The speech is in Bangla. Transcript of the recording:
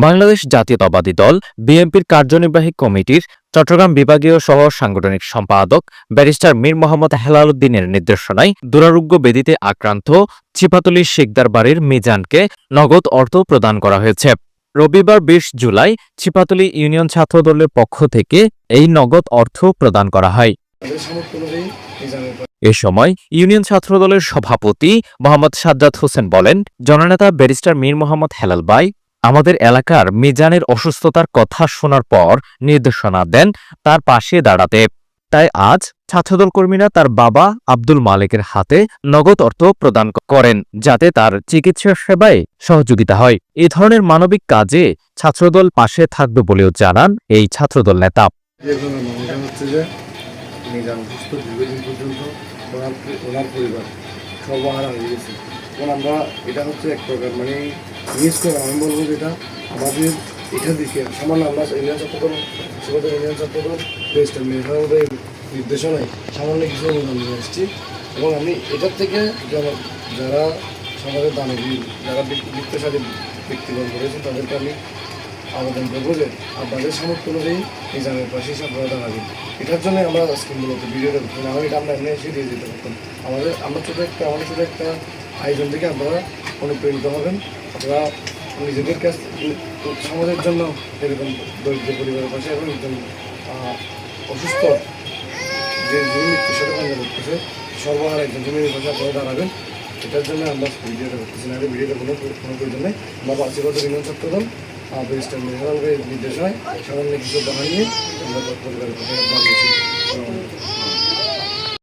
বাংলাদেশ জাতীয়তাবাদী দল বিএনপির কার্যনির্বাহী কমিটির চট্টগ্রাম বিভাগীয় সহ সাংগঠনিক সম্পাদক ব্যারিস্টার মীর মোহাম্মদ হেলাল উদ্দিনের নির্দেশনায় দুরারোগ্য ব্যাধিতে আক্রান্ত চিপাতলী শিকদার বাড়ির মিজানকে নগদ অর্থ প্রদান করা হয়েছে। রবিবার ২০ জুলাই চিপাতলী ইউনিয়ন ছাত্রদলের পক্ষ থেকে এই নগদ অর্থ প্রদান করা হয়। এ সময় ইউনিয়ন ছাত্রদলের সভাপতি মোহাম্মদ সাজ্জাদ হোসেন বলেন, জননেতা ব্যারিস্টার মীর মোহাম্মদ হেলাল ভাই আমাদের এলাকার মিজানের অসুস্থতার কথা শোনার পর নির্দেশনা দেন তার পাশে দাঁড়াতে। তাই আজ ছাত্রদল কর্মীরা তার বাবা আব্দুল মালিকের হাতে নগদ অর্থ প্রদান করেন, যাতে তার চিকিৎসা সেবায় সহযোগিতা হয়। এ ধরনের মানবিক কাজে ছাত্রদল পাশে থাকবে বলেও জানান এই ছাত্রদল নেতা। মিজান অসুস্থ দীর্ঘদিন পর্যন্ত ওনার পরিবার সর্বহারা হয়ে গেছে। এবং আমরা এটা হচ্ছে এক প্রকার মানে মিস করে আমি বলবো যেটা আমাদের এখান থেকে সামান্য আমরা ইউনিয়ন ছাত্রদল সেবাদল ইউনিয়ন ছাত্রদল প্রেসিডেন্ট মেধাদের নির্দেশনায় সামান্য কিছু অনুদান নিয়ে এসেছি। এবং আমি এটার থেকে যারা সমাজের দানবীর যারা বৃত্তশালী ব্যক্তিগণ করেছেন তাদেরকে আমি আবেদন করবো যে আপনাদের সামর্থ্য অনুযায়ী মিজানের পাশে আপনারা দাঁড়াবেন। এটার জন্য আমরা আজকে মূলত ভিডিওটা আমার এটা আমরা এমনি এসে দিয়ে দিতে পারতাম। আমাদের ছোটো একটা আয়োজন থেকে আপনারা অনুপ্রেরিত হবেন। আপনারা নিজেদের কাছ সমাজের জন্য এরকম দরিদ্র পরিবারের পাশে এবং একজন অসুস্থ যে মৃত্যুর সাথে পাঞ্জা করতেছে সর্বহারা একজন জমির পাশে আপনারা দাঁড়াবেন। এটার জন্য আমরা ভিডিওটা করতেছি না। ভিডিওটা কোনো প্রয়োজন নেই। আমরা বাসিগত ইউনিয়ন ছাত্রদল ব্যারিস্টার মেধার নির্দেশনায় সামান্য কিছু বাহান নিয়ে আমরা পরিবারের কথা বানিয়েছি।